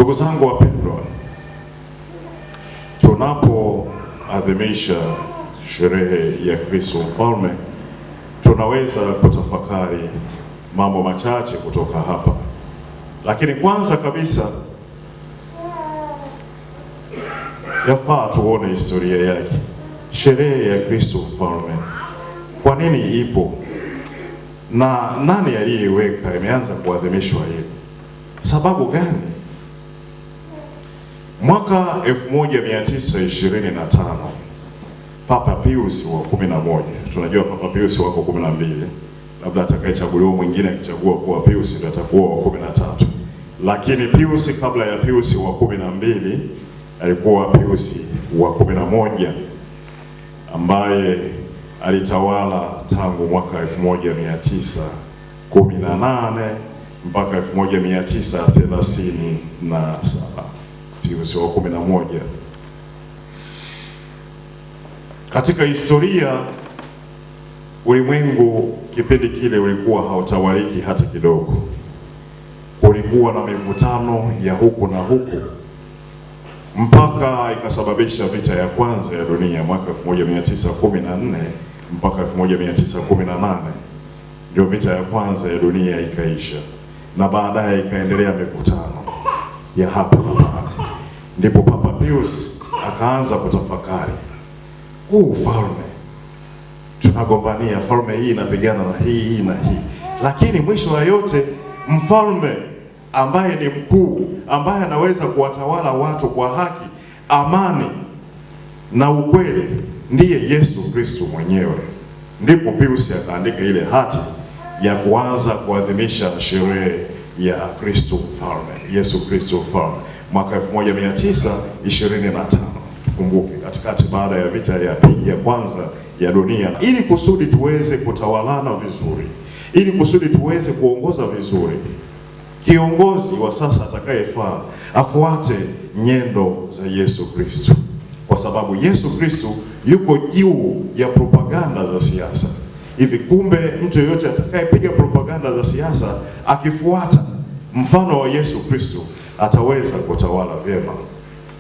Ndugu zangu wapendwa, tunapoadhimisha sherehe ya Kristo Mfalme, tunaweza kutafakari mambo machache kutoka hapa. Lakini kwanza kabisa yafaa tuone historia yake. Sherehe ya Kristo Mfalme, kwa nini ipo na nani aliyeiweka? Imeanza kuadhimishwa hivi, sababu gani? Mwaka 1925 Papa Pius wa 11, tunajua Papa Pius wako 12, labda atakayechaguliwa mwingine akichagua kuwa Pius ndio atakuwa wa 13, lakini Pius kabla ya Pius wa 12 alikuwa Pius wa 11 ambaye alitawala tangu mwaka 1918 mpaka 1937. Pius wa 11. Katika historia, ulimwengu kipindi kile ulikuwa hautawaliki hata kidogo. Kulikuwa na mivutano ya huku na huku mpaka ikasababisha vita ya kwanza ya dunia mwaka 1914 mpaka 1918. Ndio vita ya kwanza ya dunia ikaisha, na baadaye ikaendelea mivutano ya hapa na pale. Ndipo Papa Pius akaanza kutafakari, huu ufalme tunagombania, falme hii inapigana na hii na hii, lakini mwisho wa yote mfalme ambaye ni mkuu, ambaye anaweza kuwatawala watu kwa haki, amani na ukweli, ndiye Yesu Kristo mwenyewe. Ndipo Pius akaandika ile hati ya kuanza kuadhimisha sherehe ya Kristo Mfalme, Yesu Kristo Mfalme, mwaka 1925. Tukumbuke katikati, baada ya vita ya kwanza ya dunia, ili kusudi tuweze kutawalana vizuri, ili kusudi tuweze kuongoza vizuri, kiongozi wa sasa atakayefaa afuate nyendo za Yesu Kristo, kwa sababu Yesu Kristo yuko juu ya propaganda za siasa. Hivi kumbe mtu yeyote atakayepiga propaganda za siasa akifuata mfano wa Yesu Kristo ataweza kutawala vyema.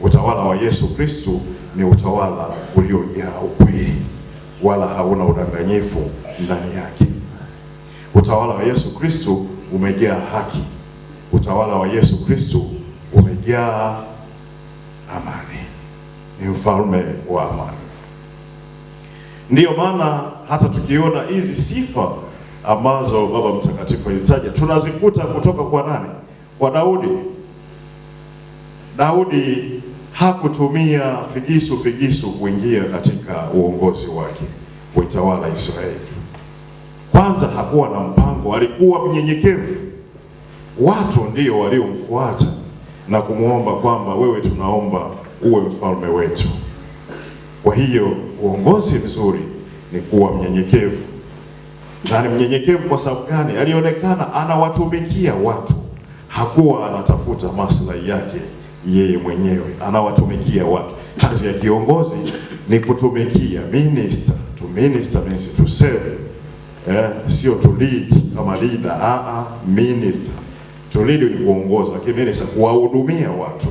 Utawala wa Yesu Kristo ni utawala uliojaa ukweli, wala hauna udanganyifu ndani yake. Utawala wa Yesu Kristo umejaa haki. Utawala wa Yesu Kristo umejaa amani. Ni mfalme wa amani. Ndiyo maana hata tukiona hizi sifa ambazo Baba Mtakatifu alizitaja, tunazikuta kutoka kwa nani? Kwa Daudi. Daudi hakutumia figisu kuingia katika uongozi wake kuitawala Israeli. Kwanza hakuwa na mpango, alikuwa mnyenyekevu. Watu ndio waliomfuata na kumuomba kwamba wewe tunaomba uwe mfalme wetu. Kwa hiyo uongozi mzuri ni kuwa mnyenyekevu. Na ni mnyenyekevu kwa sababu gani? Alionekana anawatumikia watu, hakuwa anatafuta maslahi yake yeye mwenyewe, anawatumikia watu. Kazi ya kiongozi ni kutumikia. Minister, to minister means to serve. Sio to lead kama leader. Minister, to lead ni kuongoza, lakini minister kuwahudumia watu.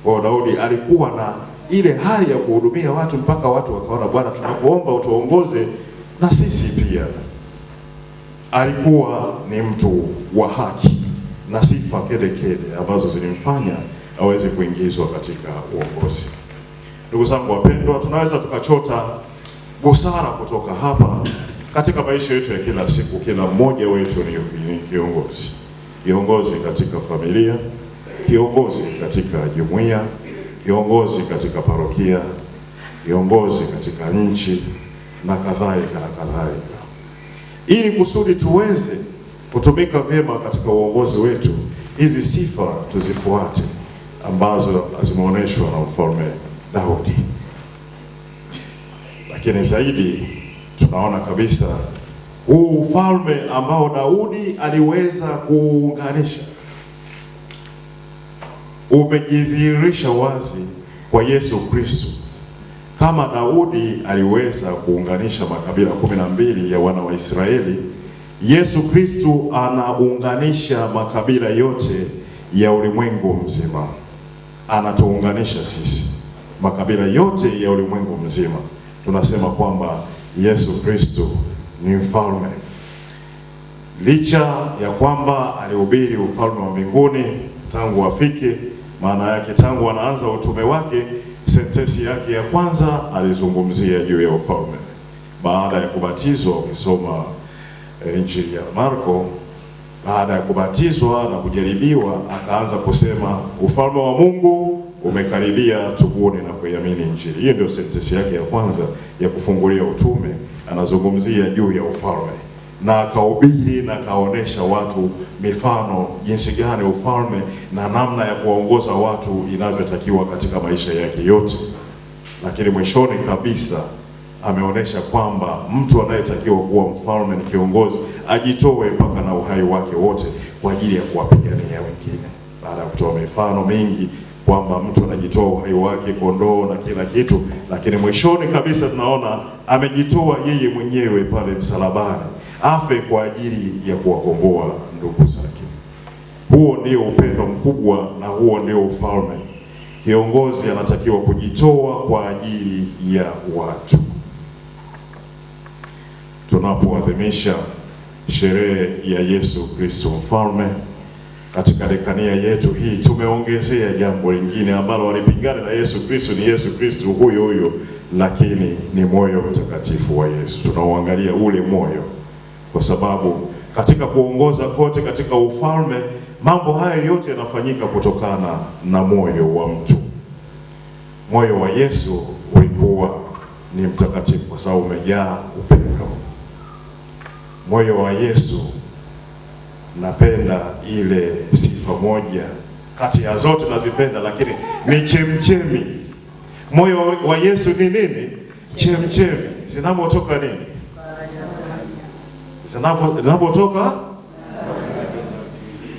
Kwa Daudi alikuwa na ile hali ya kuhudumia watu mpaka watu wakaona, Bwana tunakuomba utuongoze na sisi pia. Alikuwa ni mtu wa haki na sifa kede ambazo zilimfanya aweze kuingizwa katika uongozi. Ndugu zangu wapendwa, tunaweza tukachota busara kutoka hapa katika maisha yetu ya kila siku. Kila mmoja wetu ni kiongozi. Kiongozi katika familia, kiongozi katika jumuiya, kiongozi katika parokia, kiongozi katika nchi na kadhalika na kadhalika. Ili kusudi tuweze kutumika vyema katika uongozi wetu, hizi sifa tuzifuate ambazo zimeonyeshwa na mfalme Daudi. Lakini zaidi tunaona kabisa huu ufalme ambao Daudi aliweza kuunganisha umejidhihirisha wazi kwa Yesu Kristo. Kama Daudi aliweza kuunganisha makabila 12 ya wana wa Israeli, Yesu Kristo anaunganisha makabila yote ya ulimwengu mzima. Anatuunganisha sisi, makabila yote ya ulimwengu mzima. Tunasema kwamba Yesu Kristo ni mfalme. Licha ya kwamba alihubiri ufalme wa mbinguni tangu afike, maana yake tangu anaanza utume wake, sentensi yake ya kwanza alizungumzia juu ya ufalme. Baada ya kubatizwa, ukisoma Injili ya Marko, baada ya kubatizwa na kujaribiwa, akaanza kusema ufalme wa Mungu umekaribia, tubuni na kuiamini Injili. Hiyo ndio sentensi yake ya kwanza ya kufungulia utume. Anazungumzia juu ya ufalme, na akahubiri na akaonesha watu mifano jinsi gani ufalme na namna ya kuwaongoza watu inavyotakiwa katika maisha yake yote. Lakini mwishoni kabisa ameonesha kwamba mtu anayetakiwa kuwa mfalme ni kiongozi, ajitoe mpaka na uhai wake wote kwa ajili ya kuwapigania wengine. Baada ya kutoa mifano mingi kwamba mtu anajitoa uhai wake, kondoo na kila kitu, lakini mwishoni kabisa tunaona amejitoa yeye mwenyewe pale msalabani, afe kwa ajili ya kuwakomboa ndugu zake. Huo ndio upendo mkubwa na huo ndio ufalme. Kiongozi anatakiwa kujitoa kwa ajili ya watu. Tunapoadhimisha sherehe ya Yesu Kristo mfalme, katika dekania yetu hii tumeongezea jambo lingine ambalo walipingana na Yesu Kristo. Ni Yesu Kristo huyo huyo, lakini ni moyo mtakatifu wa Yesu. Tunauangalia ule moyo, kwa sababu katika kuongoza kote katika ufalme, mambo haya yote yanafanyika kutokana na moyo wa mtu. Moyo wa Yesu ulikuwa ni mtakatifu kwa sababu umejaa upendo. Moyo wa Yesu, napenda ile sifa moja kati ya zote nazipenda, lakini ni chemchemi. Moyo wa Yesu ni nini? Chemchemi. Zinapotoka nini? Zinapotoka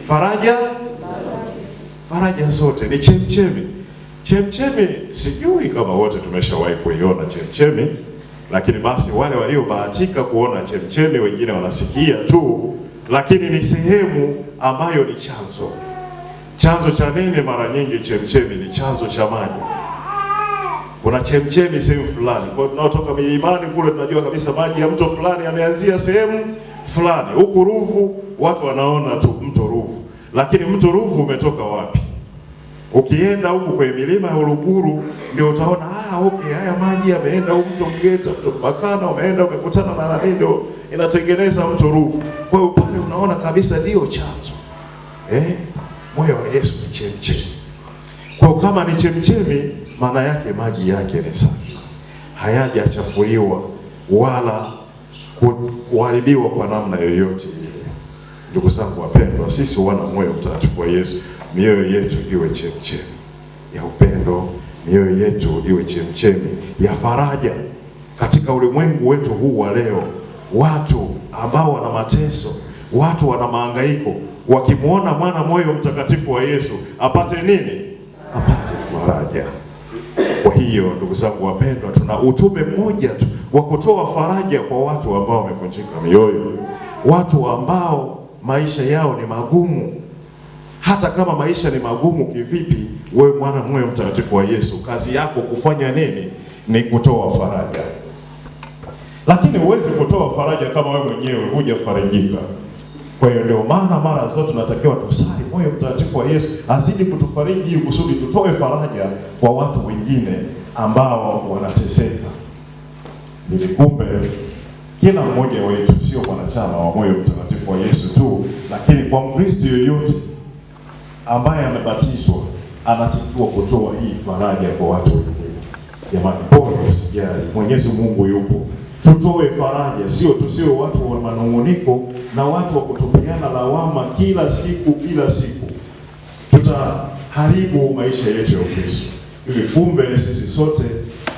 faraja. Faraja zote ni chemchemi. Chemchemi, sijui kama wote tumeshawahi kuiona chemchemi, lakini basi wale waliobahatika kuona chemchemi, wengine wanasikia tu, lakini ni sehemu ambayo ni chanzo. Chanzo cha nini? Mara nyingi chemchemi ni chanzo cha maji. Kuna chemchemi sehemu fulani. Kwa tunaotoka milimani kule tunajua kabisa maji ya mto fulani yameanzia sehemu fulani. Huku Ruvu watu wanaona tu mto Ruvu, lakini mto Ruvu umetoka wapi? Ukienda huku kwenye milima ya Uluguru ndio utaona okay, haya maji yameenda huko mto Mgeta, mto Mpakana, umeenda umekutana na nani, ndio inatengeneza mto Ruvu. Kwa hiyo pale unaona kabisa ndio chanzo. Moyo wa Yesu ni chemchemi. Kwa kama ni chemchemi, maana yake maji yake ni safi, hayajachafuliwa wala kuharibiwa kwa namna yoyote ile. Ndugu zangu wapendwa, sisi wana moyo mtakatifu wa Yesu, mioyo yetu iwe chemchemi ya upendo, mioyo yetu iwe chemchemi ya faraja katika ulimwengu wetu huu wa leo. Watu ambao wana mateso, watu wana mahangaiko, wakimwona mwana moyo mtakatifu wa Yesu apate nini? Apate faraja. Kwa hiyo ndugu zangu wapendwa, tuna utume mmoja tu wa kutoa faraja kwa watu ambao wamevunjika mioyo, watu ambao maisha yao ni magumu. Hata kama maisha ni magumu kivipi, wewe mwana moyo mtakatifu wa Yesu, kazi yako kufanya nini? Ni kutoa faraja. Lakini huwezi kutoa faraja kama wewe mwenyewe hujafarijika. Kwa hiyo ndio maana mara zote tunatakiwa tusali moyo mtakatifu wa Yesu azidi kutufariji ili kusudi tutoe faraja kwa watu wengine ambao wanateseka. Ili kumbe kila mmoja wetu sio mwanachama wa moyo mtakatifu wa Yesu tu, lakini kwa Mkristo yoyote ambaye amebatizwa anatakiwa kutoa hii faraja kwa watu wengine. Jamani, pole, usijali, Mwenyezi Mungu yupo. Tutoe faraja, sio tusiwe watu wa manunguniko na watu wa kutupiana lawama kila siku. Tutaharibu maisha yetu ya Ukristo. Ili kumbe sisi sote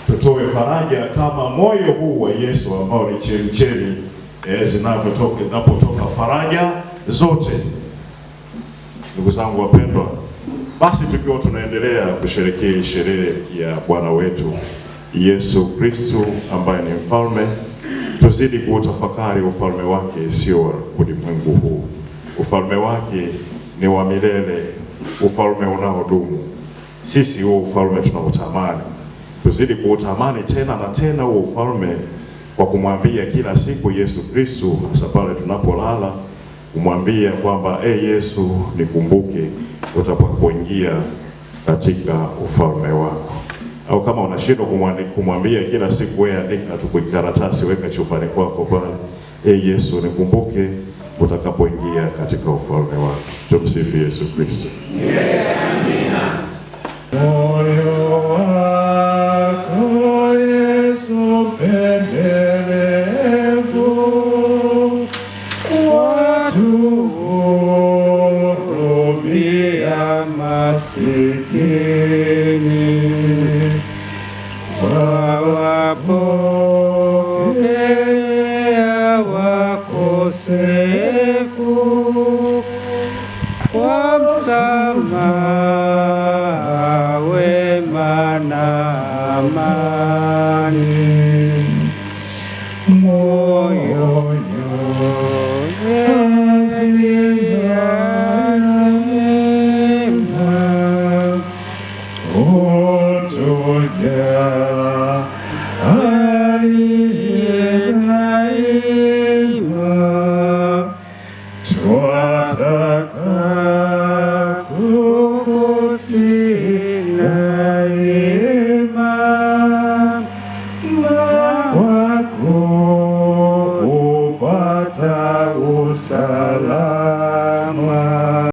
tutoe faraja kama moyo huu wa Yesu ambao ni chemchemi zinapotoka faraja zote. Ndugu zangu wapendwa, basi tukiwa tunaendelea kusherehekea sherehe ya Bwana wetu Yesu Kristo ambaye ni mfalme, tuzidi kuutafakari ufalme wake sio ulimwengu huu. Ufalme wake ni wa milele ufalme unaodumu. Sisi huo ufalme tunautamani, tuzidi kuutamani tena na tena huo ufalme, kwa kumwambia kila siku Yesu Kristo, hasa pale tunapolala, kumwambia kwamba Yesu, nikumbuke utakapoingia katika ufalme wako. Au kama unashindwa kumwambia kila siku, wewe andika tu kwa karatasi, weka chumbani kwako pale, Yesu, nikumbuke utakapoingia katika ufalme wako. Tumsifu Yesu Kristo. Amina. Moyo wako Yesu pendelevu, watu hurumia masikini, wawapokelea wakosefu, kwa msamaha, wema na amani. Moyo yazima utujaa aliye daima, twataka kukutii daima, na kwako upata usa